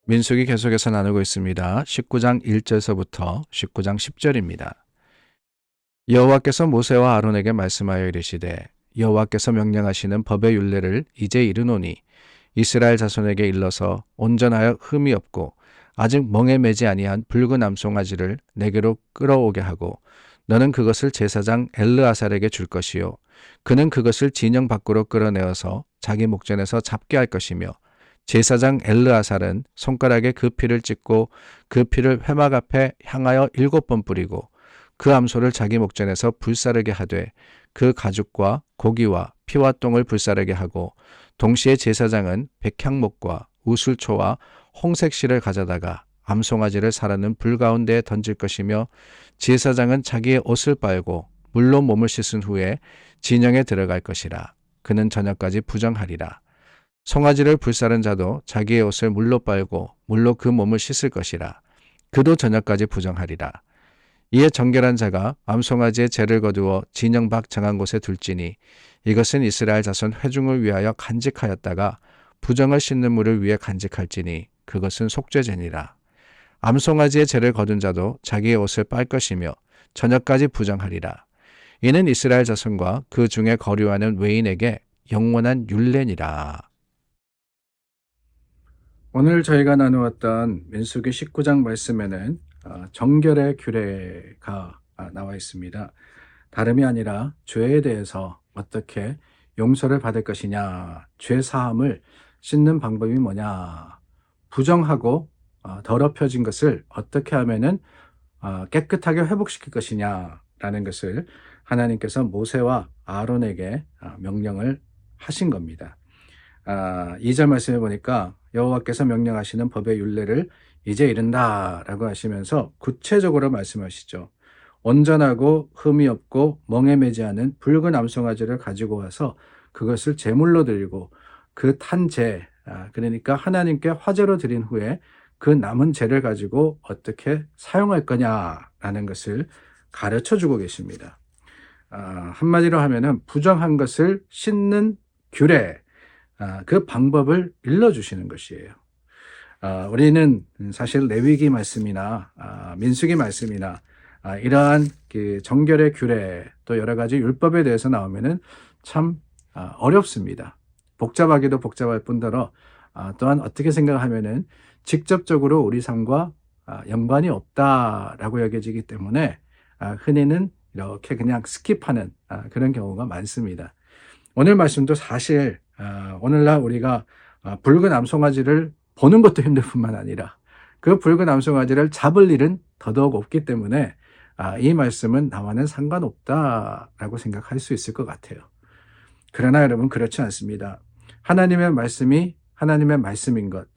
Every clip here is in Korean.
민수기 계속해서 나누고 있습니다. 19장 1절서부터 19장 10절입니다. 여호와께서 모세와 아론에게 말씀하여 이르시되 여호와께서 명령하시는 법의 율례를 이제 이르노니 이스라엘 자손에게 일러서 온전하여 흠이 없고 아직 멍에 매지 아니한 붉은 암송아지를 내게로 끌어오게 하고 너는 그것을 제사장 엘르아살에게 줄 것이요 그는 그것을 진영 밖으로 끌어내어서 자기 목전에서 잡게 할 것이며 제사장 엘르아살은 손가락에 그 피를 찍고 그 피를 회막 앞에 향하여 7번 뿌리고 그 암소를 자기 목전에서 불사르게 하되 그 가죽과 고기와 피와 똥을 불사르게 하고 동시에 제사장은 백향목과 우슬초와 홍색실을 가져다가 암송아지를 사르는 불 가운데에 던질 것이며 제사장은 자기의 옷을 빨고 물로 몸을 씻은 후에 진영에 들어갈 것이라. 그는 저녁까지 부정하리라. 송아지를 불사른 자도 자기의 옷을 물로 빨고 물로 그 몸을 씻을 것이라. 그도 저녁까지 부정하리라. 이에 정결한 자가 암송아지의 죄를 거두어 진영 밖 정한 곳에 둘지니 이것은 이스라엘 자손 회중을 위하여 간직하였다가 부정을 씻는 물을 위해 간직할지니 그것은 속죄제니라. 암송아지의 죄를 거둔 자도 자기의 옷을 빨 것이며 저녁까지 부정하리라. 이는 이스라엘 자손과 그 중에 거류하는 외인에게 영원한 율례니라. 오늘 저희가 나누었던 민수기 19장 말씀에는 정결의 규례가 나와 있습니다. 다름이 아니라 죄에 대해서 어떻게 용서를 받을 것이냐, 죄 사함을 씻는 방법이 뭐냐, 부정하고 더럽혀진 것을 어떻게 하면은 깨끗하게 회복시킬 것이냐라는 것을 하나님께서 모세와 아론에게 명령을 하신 겁니다. 2절 말씀해 보니까 여호와께서 명령하시는 법의 율례를 이제 이른다라고 하시면서 구체적으로 말씀하시죠. 온전하고 흠이 없고 멍에 매지 않은 붉은 암송아지를 가지고 와서 그것을 제물로 드리고 그 탄 제, 그러니까 하나님께 화제로 드린 후에 그 남은 재를 가지고 어떻게 사용할 거냐라는 것을 가르쳐 주고 계십니다. 한마디로 하면은 부정한 것을 씻는 규례, 그 방법을 일러주시는 것이에요. 우리는 사실 레위기 말씀이나 민수기 말씀이나 이러한 그 정결의 규례 또 여러 가지 율법에 대해서 나오면은 참 어렵습니다. 복잡하기도 복잡할 뿐더러 또한 어떻게 생각하면은 직접적으로 우리 삶과 연관이 없다라고 여겨지기 때문에 흔히는 이렇게 그냥 스킵하는 그런 경우가 많습니다. 오늘 말씀도 사실 오늘날 우리가 붉은 암송아지를 보는 것도 힘들 뿐만 아니라 그 붉은 암송아지를 잡을 일은 더더욱 없기 때문에 이 말씀은 나와는 상관없다라고 생각할 수 있을 것 같아요. 그러나 여러분 그렇지 않습니다. 하나님의 말씀이 하나님의 말씀인 것,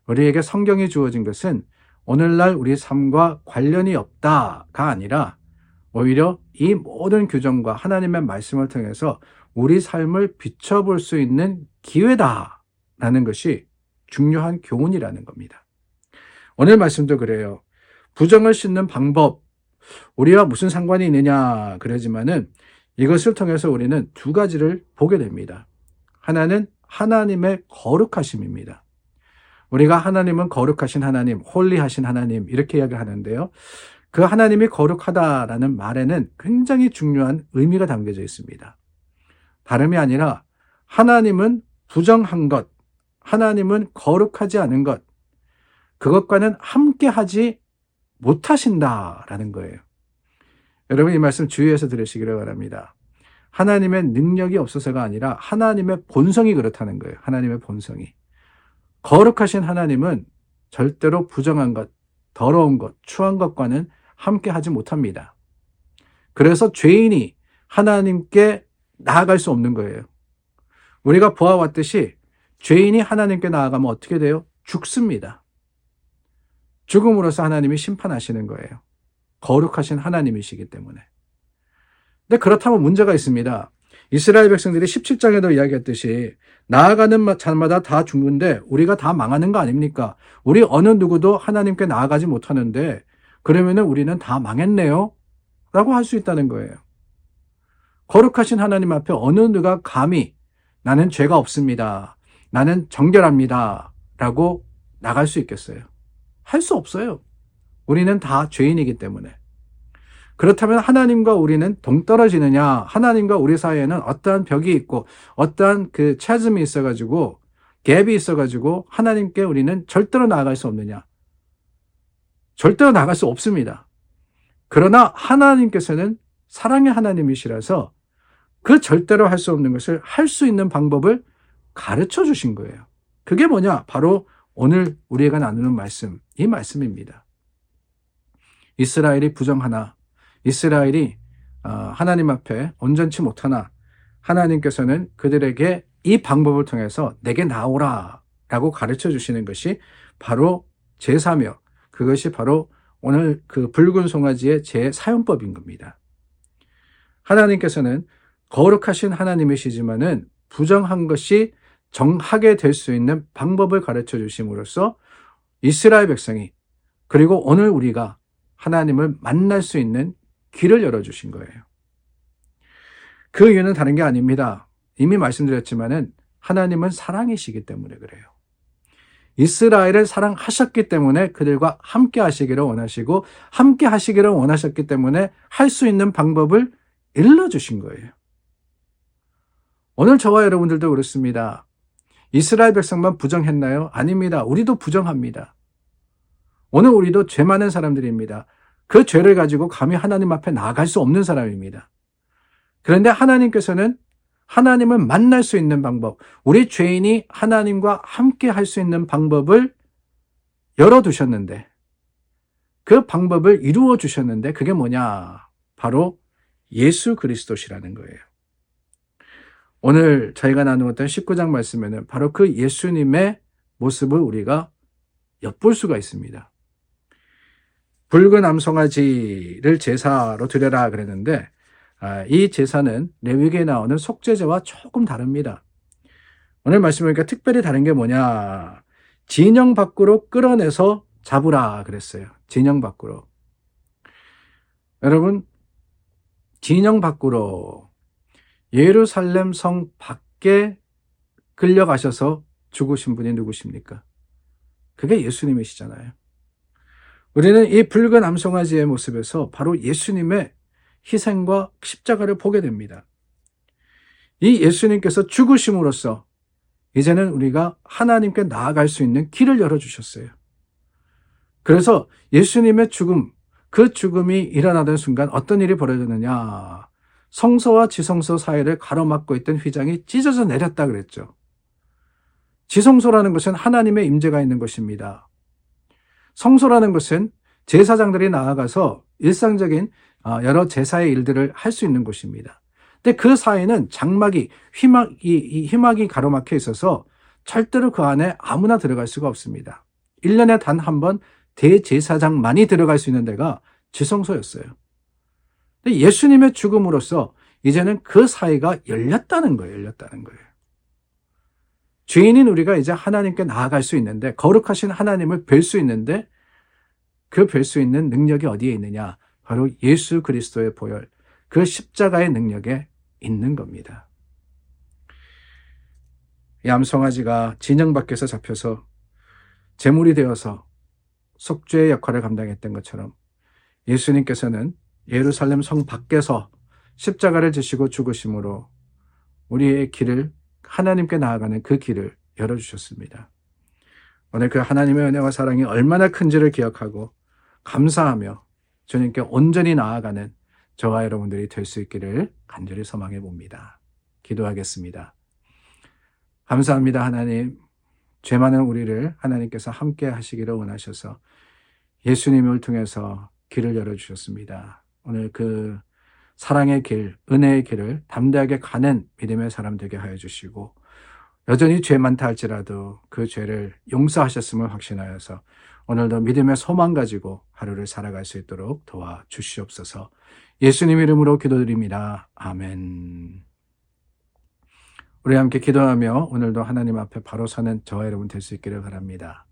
우리에게 성경이 주어진 것은 오늘날 우리 삶과 관련이 없다가 아니라 오히려 이 모든 규정과 하나님의 말씀을 통해서 우리 삶을 비춰볼 수 있는 기회다라는 것이 중요한 교훈이라는 겁니다. 오늘 말씀도 그래요. 부정을 씻는 방법, 우리와 무슨 상관이 있느냐 그러지만은 이것을 통해서 우리는 두 가지를 보게 됩니다. 하나는 하나님의 거룩하심입니다. 우리가 하나님은 거룩하신 하나님, 홀리하신 하나님 이렇게 이야기를 하는데요. 그 하나님이 거룩하다라는 말에는 굉장히 중요한 의미가 담겨져 있습니다. 다름이 아니라 하나님은 부정한 것, 하나님은 거룩하지 않은 것, 그것과는 함께하지 못하신다라는 거예요. 여러분 이 말씀 주의해서 들으시기를 바랍니다. 하나님의 능력이 없어서가 아니라 하나님의 본성이 그렇다는 거예요. 하나님의 본성이. 거룩하신 하나님은 절대로 부정한 것, 더러운 것, 추한 것과는 함께하지 못합니다. 그래서 죄인이 하나님께 나아갈 수 없는 거예요. 우리가 보아왔듯이 죄인이 하나님께 나아가면 어떻게 돼요? 죽습니다. 죽음으로써 하나님이 심판하시는 거예요. 거룩하신 하나님이시기 때문에. 근데 그렇다면 문제가 있습니다. 이스라엘 백성들이 17장에도 이야기했듯이 나아가는 자마다 다 죽는데 우리가 다 망하는 거 아닙니까? 우리 어느 누구도 하나님께 나아가지 못하는데 그러면은 우리는 다 망했네요? 라고 할 수 있다는 거예요. 거룩하신 하나님 앞에 어느 누가 감히 나는 죄가 없습니다. 나는 정결합니다. 라고 나갈 수 있겠어요? 할 수 없어요. 우리는 다 죄인이기 때문에. 그렇다면 하나님과 우리는 동떨어지느냐? 하나님과 우리 사이에는 어떠한 벽이 있고 어떠한 그 차즘이 있어가지고 갭이 있어가지고 하나님께 우리는 절대로 나아갈 수 없느냐? 절대로 나갈 수 없습니다. 그러나 하나님께서는 사랑의 하나님이시라서 그 절대로 할 수 없는 것을 할 수 있는 방법을 가르쳐 주신 거예요. 그게 뭐냐? 바로 오늘 우리가 나누는 말씀, 이 말씀입니다. 이스라엘이 부정하나, 이스라엘이 하나님 앞에 온전치 못하나, 하나님께서는 그들에게 이 방법을 통해서 내게 나오라 라고 가르쳐 주시는 것이 바로 제사며, 그것이 바로 오늘 그 붉은 송아지의 제사용법인 겁니다. 하나님께서는 거룩하신 하나님이시지만은 부정한 것이 정하게 될 수 있는 방법을 가르쳐 주심으로써 이스라엘 백성이, 그리고 오늘 우리가 하나님을 만날 수 있는 길을 열어주신 거예요. 그 이유는 다른 게 아닙니다. 이미 말씀드렸지만은 하나님은 사랑이시기 때문에 그래요. 이스라엘을 사랑하셨기 때문에 그들과 함께 하시기를 원하시고, 함께 하시기를 원하셨기 때문에 할 수 있는 방법을 일러주신 거예요. 오늘 저와 여러분들도 그렇습니다. 이스라엘 백성만 부정했나요? 아닙니다. 우리도 부정합니다. 오늘 우리도 죄 많은 사람들입니다. 그 죄를 가지고 감히 하나님 앞에 나아갈 수 없는 사람입니다. 그런데 하나님께서는 하나님을 만날 수 있는 방법, 우리 죄인이 하나님과 함께 할 수 있는 방법을 열어두셨는데, 그 방법을 이루어 주셨는데 그게 뭐냐? 바로 예수 그리스도시라는 거예요. 오늘 저희가 나누었던 19장 말씀에는 바로 그 예수님의 모습을 우리가 엿볼 수가 있습니다. 붉은 암송아지를 제사로 드려라 그랬는데, 이 제사는 레위기에 나오는 속죄제와 조금 다릅니다. 오늘 말씀 보니까 특별히 다른 게 뭐냐? 진영 밖으로 끌어내서 잡으라 그랬어요. 진영 밖으로. 여러분, 진영 밖으로, 예루살렘 성 밖에 끌려가셔서 죽으신 분이 누구십니까? 그게 예수님이시잖아요. 우리는 이 붉은 암송아지의 모습에서 바로 예수님의 희생과 십자가를 보게 됩니다. 이 예수님께서 죽으심으로써 이제는 우리가 하나님께 나아갈 수 있는 길을 열어주셨어요. 그래서 예수님의 죽음, 그 죽음이 일어나던 순간 어떤 일이 벌어졌느냐? 성소와 지성소 사이를 가로막고 있던 휘장이 찢어져 내렸다 그랬죠. 지성소라는 것은 하나님의 임재가 있는 것입니다. 성소라는 것은 제사장들이 나아가서 일상적인 여러 제사의 일들을 할 수 있는 곳입니다. 근데 그 사이는 장막이, 휘막이 가로막혀 있어서 절대로 그 안에 아무나 들어갈 수가 없습니다. 1년에 단 한 번 대제사장만이 들어갈 수 있는 데가 지성소였어요. 근데 예수님의 죽음으로써 이제는 그 사이가 열렸다는 거예요. 죄인인 우리가 이제 하나님께 나아갈 수 있는데, 거룩하신 하나님을 뵐 수 있는데, 그 뵐 수 있는 능력이 어디에 있느냐? 바로 예수 그리스도의 보혈, 그 십자가의 능력에 있는 겁니다. 이 암송아지가 진영 밖에서 잡혀서 제물이 되어서 속죄의 역할을 감당했던 것처럼 예수님께서는 예루살렘 성 밖에서 십자가를 지시고 죽으심으로 우리의 길을, 하나님께 나아가는 그 길을 열어주셨습니다. 오늘 그 하나님의 은혜와 사랑이 얼마나 큰지를 기억하고 감사하며 주님께 온전히 나아가는 저와 여러분들이 될 수 있기를 간절히 소망해 봅니다. 기도하겠습니다. 감사합니다. 하나님, 죄 많은 우리를 하나님께서 함께 하시기를 원하셔서 예수님을 통해서 길을 열어주셨습니다. 오늘 그 사랑의 길, 은혜의 길을 담대하게 가는 믿음의 사람 되게 하여 주시고, 여전히 죄 많다 할지라도 그 죄를 용서하셨음을 확신하여서 오늘도 믿음의 소망 가지고 하루를 살아갈 수 있도록 도와주시옵소서. 예수님 이름으로 기도드립니다. 아멘. 우리 함께 기도하며 오늘도 하나님 앞에 바로 서는 저와 여러분 될 수 있기를 바랍니다.